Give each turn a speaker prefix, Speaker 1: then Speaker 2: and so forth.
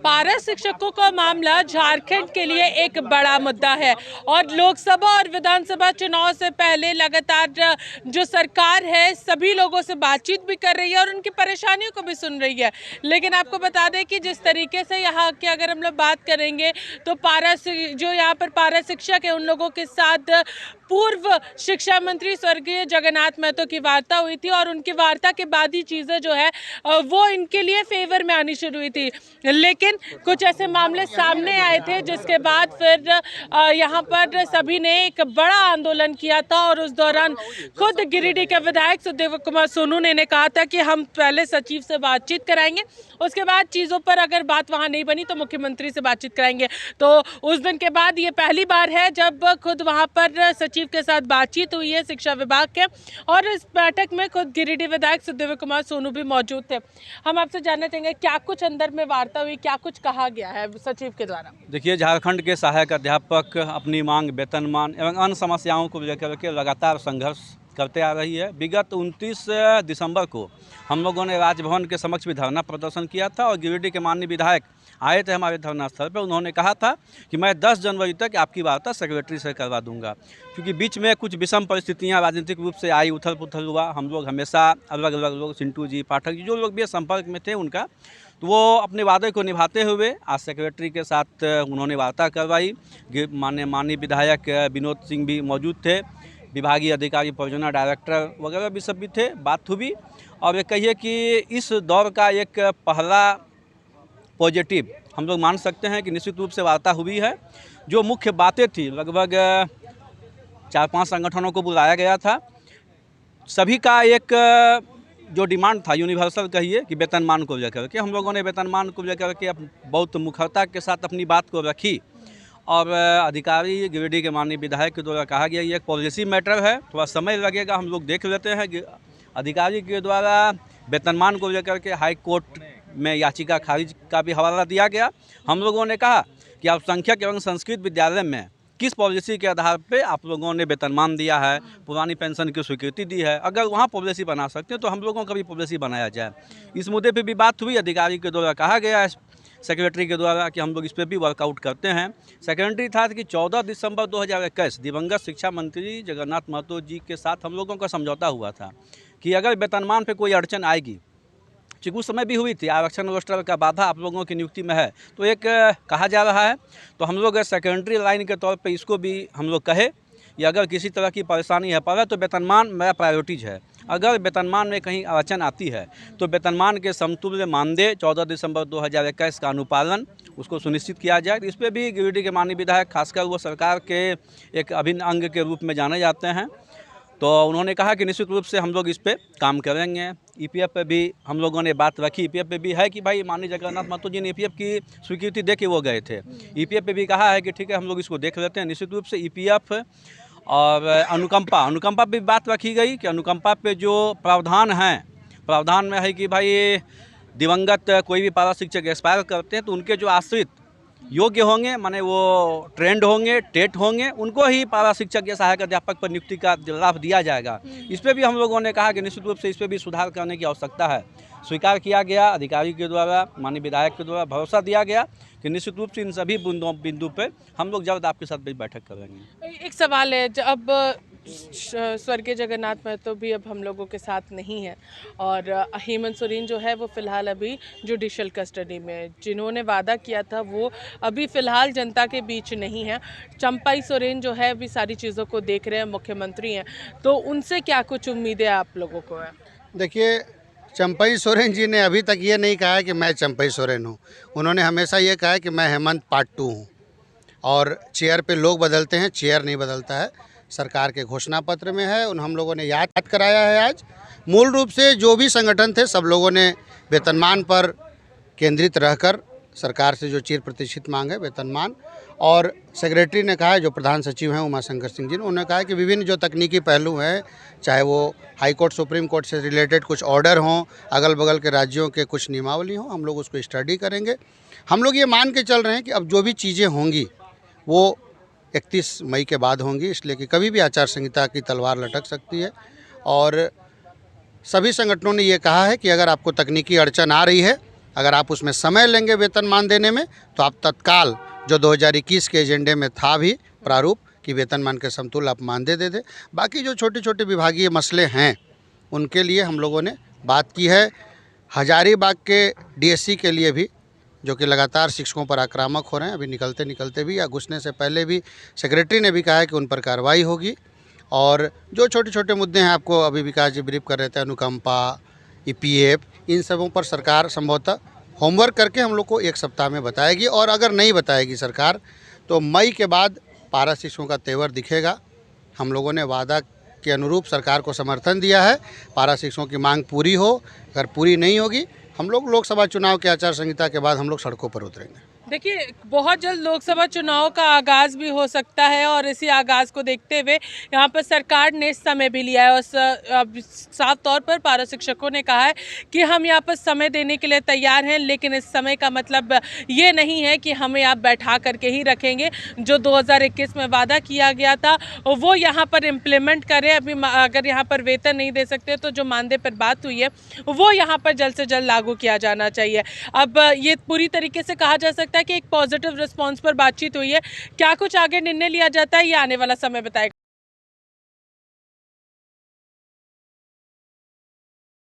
Speaker 1: पारा शिक्षकों का मामला झारखंड के लिए एक बड़ा मुद्दा है और लोकसभा और विधानसभा चुनाव से पहले लगातार जो सरकार है सभी लोगों से बातचीत भी कर रही है और उनकी परेशानियों को भी सुन रही है। लेकिन आपको बता दें कि जिस तरीके से यहाँ की अगर हम लोग बात करेंगे तो जो यहाँ पर पारा शिक्षक है उन लोगों के साथ पूर्व शिक्षा मंत्री स्वर्गीय जगन्नाथ महतो की वार्ता हुई थी और उनकी वार्ता के बाद ही चीज़ें जो है वो इनके लिए फेवर में आनी शुरू हुई थी। लेकिन कुछ ऐसे मामले सामने आए थे जिसके बाद फिर यहाँ पर सभी ने एक बड़ा आंदोलन किया था और उस दौरान खुद गिरिडीह के विधायक सुखदेव कुमार सोनू ने कहा था कि हम पहले सचिव से बातचीत कराएंगे, उसके बाद चीज़ों पर अगर बात वहाँ नहीं बनी तो मुख्यमंत्री से बातचीत कराएंगे। तो उस दिन के बाद ये पहली बार है जब खुद वहाँ पर सचिव के साथ बातचीत हुई है शिक्षा विभाग के, और इस बैठक में खुद गिरिडीह विधायक सुखदेव कुमार सोनू भी मौजूद थे। हम आपसे जानना चाहेंगे क्या कुछ अंदर में वार्ता हुई, क्या कुछ कहा गया है सचिव के द्वारा।
Speaker 2: देखिए, झारखंड के सहायक अध्यापक अपनी मांग, वेतनमान एवं अन्य समस्याओं को लेकर के लगातार संघर्ष करते आ रही है। विगत 29 दिसंबर को हम लोगों ने राजभवन के समक्ष भी धरना प्रदर्शन किया था और गिरिडीह के माननीय विधायक आए थे हमारे धरना स्थल पर। उन्होंने कहा था कि मैं 10 जनवरी तक आपकी वार्ता सेक्रेटरी से करवा दूंगा, क्योंकि बीच में कुछ विषम परिस्थितियां राजनीतिक रूप से आई, उथल पुथल हुआ। हम लोग हमेशा अलग अलग लोग, चिंटू जी, पाठक जी, जो लोग भी संपर्क में थे उनका, तो वो अपने वादे को निभाते हुए आज सेक्रेटरी के साथ उन्होंने वार्ता करवाई। माननीय विधायक विनोद सिंह भी मौजूद थे, विभागीय अधिकारी, परियोजना डायरेक्टर वगैरह भी सब भी थे, बात हुई। और ये कहिए कि इस दौर का एक पहला पॉजिटिव हम लोग मान सकते हैं कि निश्चित रूप से वार्ता हुई है। जो मुख्य बातें थी, लगभग 4-5 संगठनों को बुलाया गया था। सभी का एक जो डिमांड था यूनिवर्सल कहिए कि वेतनमान को लेकर के, हम लोगों ने वेतनमान को लेकर के बहुत मुखरता के साथ अपनी बात को रखी। और अधिकारी गिरिडीह के माननीय विधायक के द्वारा कहा गया ये एक पॉलिसी मैटर है, थोड़ा समय लगेगा, हम लोग देख लेते हैं। अधिकारी के द्वारा वेतनमान को लेकर के हाई कोर्ट में याचिका खारिज का भी हवाला दिया गया। हम लोगों ने कहा कि अल्पसंख्यक एवं संस्कृत विद्यालय में किस पॉलिसी के आधार पे आप लोगों ने वेतनमान दिया है, पुरानी पेंशन की स्वीकृति दी है, अगर वहाँ पॉलिसी बना सकते हैं तो हम लोगों का भी पॉलिसी बनाया जाए। इस मुद्दे पे भी बात हुई। अधिकारी के द्वारा कहा गया है सेक्रेटरी के द्वारा कि हम लोग इस पर भी वर्कआउट करते हैं। सेकेंडरी था कि 14 दिसंबर 2021 दिवंगत शिक्षा मंत्री जगन्नाथ महतो जी के साथ हम लोगों का समझौता हुआ था कि अगर वेतनमान पे कोई अड़चन आएगी, क्योंकि उस समय भी हुई थी, आरक्षण रोस्टर का बाधा आप लोगों की नियुक्ति में है, तो एक कहा जा रहा है, तो हम लोग सेकेंडरी लाइन के तौर पे इसको भी हम लोग कहे या अगर किसी तरह की परेशानी है, पहले तो वेतनमान मेरा प्रायोरिटीज है। अगर वेतनमान में कहीं अड़चन आती है तो वेतनमान के समतुल्य मानदेय 14 दिसंबर 2021 का अनुपालन उसको सुनिश्चित किया जाए। इस पर भी गिरिडीह के माननीय विधायक, खासकर वो सरकार के एक अभिन्न अंग के रूप में जाने जाते हैं, तो उन्होंने कहा कि निश्चित रूप से हम लोग इस पर काम करेंगे। ईपीएफ पे भी हम लोगों ने बात रखी। ईपीएफ पे भी है कि भाई माननीय जगन्नाथ महतो जी ने ईपीएफ की स्वीकृति दे के वो गए थे। ईपीएफ पे भी कहा है कि ठीक है हम लोग इसको देख लेते हैं। निश्चित रूप से ईपीएफ और अनुकंपा पे बात रखी गई कि अनुकंपा पे जो प्रावधान में है कि भाई दिवंगत कोई भी पारा शिक्षक एक्सपायर करते हैं तो उनके जो आश्रित योग्य होंगे, माने वो ट्रेंड होंगे, टेट होंगे, उनको ही पारा शिक्षक या सहायक अध्यापक पर नियुक्ति का लाभ दिया जाएगा। इस पर भी हम लोगों ने कहा कि निश्चित रूप से इस पर भी सुधार करने की आवश्यकता है। स्वीकार किया गया अधिकारी के द्वारा, माननीय विधायक के द्वारा भरोसा दिया गया कि निश्चित रूप से इन सभी बिंदु पर हम लोग जल्द आपके साथ भी बैठक करेंगे।
Speaker 1: एक सवाल है, अब स्वर्गीय जगन्नाथ महतो भी अब हम लोगों के साथ नहीं है और हेमंत सोरेन जो है वो फ़िलहाल अभी जुडिशियल कस्टडी में, जिन्होंने वादा किया था वो अभी फ़िलहाल जनता के बीच नहीं है। चंपाई सोरेन जो है अभी सारी चीज़ों को देख रहे हैं, मुख्यमंत्री हैं, तो उनसे क्या कुछ उम्मीदें आप लोगों को है?
Speaker 3: देखिए, चंपाई सोरेन जी ने अभी तक ये नहीं कहा है कि मैं चंपाई सोरेन हूँ। उन्होंने हमेशा ये कहा है कि मैं हेमंत पार्ट 2 हूँ। और चेयर पे लोग बदलते हैं, चेयर नहीं बदलता है। सरकार के घोषणा पत्र में है, उन हम लोगों ने याद कराया है। आज मूल रूप से जो भी संगठन थे सब लोगों ने वेतनमान पर केंद्रित रहकर सरकार से जो चिर प्रतीक्षित मांग है वेतनमान, और सेक्रेटरी ने कहा है, जो प्रधान सचिव हैं उमाशंकर सिंह जी ने, उन्होंने कहा है कि विभिन्न जो तकनीकी पहलू हैं, चाहे वो हाई कोर्ट, सुप्रीम कोर्ट से रिलेटेड कुछ ऑर्डर हों, अगल बगल के राज्यों के कुछ नियमावली हों, हम लोग उसको स्टडी करेंगे। हम लोग ये मान के चल रहे हैं कि अब जो भी चीज़ें होंगी वो 31 मई के बाद होंगी, इसलिए कि कभी भी आचार संहिता की तलवार लटक सकती है। और सभी संगठनों ने ये कहा है कि अगर आपको तकनीकी अड़चन आ रही है अगर आप उसमें समय लेंगे वेतनमान देने में तो आप तत्काल जो 2021 के एजेंडे में था भी प्रारूप कि वेतनमान के समतुल्य आप मानदेय दे दें। बाकी जो छोटे छोटे विभागीय मसले हैं उनके लिए हम लोगों ने बात की है। हजारीबाग के डीएससी के लिए भी जो कि लगातार शिक्षकों पर आक्रामक हो रहे हैं, अभी निकलते निकलते भी या घुसने से पहले भी सेक्रेटरी ने भी कहा है कि उन पर कार्रवाई होगी। और जो छोटे छोटे मुद्दे हैं, आपको अभी विकास जी ब्रीफ कर रहे थे, अनुकंपा, ईपीएफ, इन सबों पर सरकार संभवतः होमवर्क करके हम लोग को 1 सप्ताह में बताएगी। और अगर नहीं बताएगी सरकार तो मई के बाद पारा शिक्षकों का तेवर दिखेगा। हम लोगों ने वादा के अनुरूप सरकार को समर्थन दिया है, पारा शिक्षकों की मांग पूरी हो। अगर पूरी नहीं होगी, हम लोग लोकसभा चुनाव के आचार संहिता के बाद हम लोग सड़कों पर उतरेंगे।
Speaker 1: देखिए, बहुत जल्द लोकसभा चुनाव का आगाज़ भी हो सकता है और इसी आगाज़ को देखते हुए यहाँ पर सरकार ने समय भी लिया है और साफ तौर पर पारा शिक्षकों ने कहा है कि हम यहाँ पर समय देने के लिए तैयार हैं, लेकिन इस समय का मतलब ये नहीं है कि हमें आप बैठा करके ही रखेंगे। जो 2021 में वादा किया गया था वो यहाँ पर इम्प्लीमेंट करें। अभी अगर यहाँ पर वेतन नहीं दे सकते तो जो मानदेय पर बात हुई है वो यहाँ पर जल्द से जल्द लागू किया जाना चाहिए। अब ये पूरी तरीके से कहा जा सकता है कि एक पॉजिटिव रिस्पांस पर बातचीत हुई है। क्या कुछ आगे निर्णय लिया जाता है ये आने वाला समय बताएगा।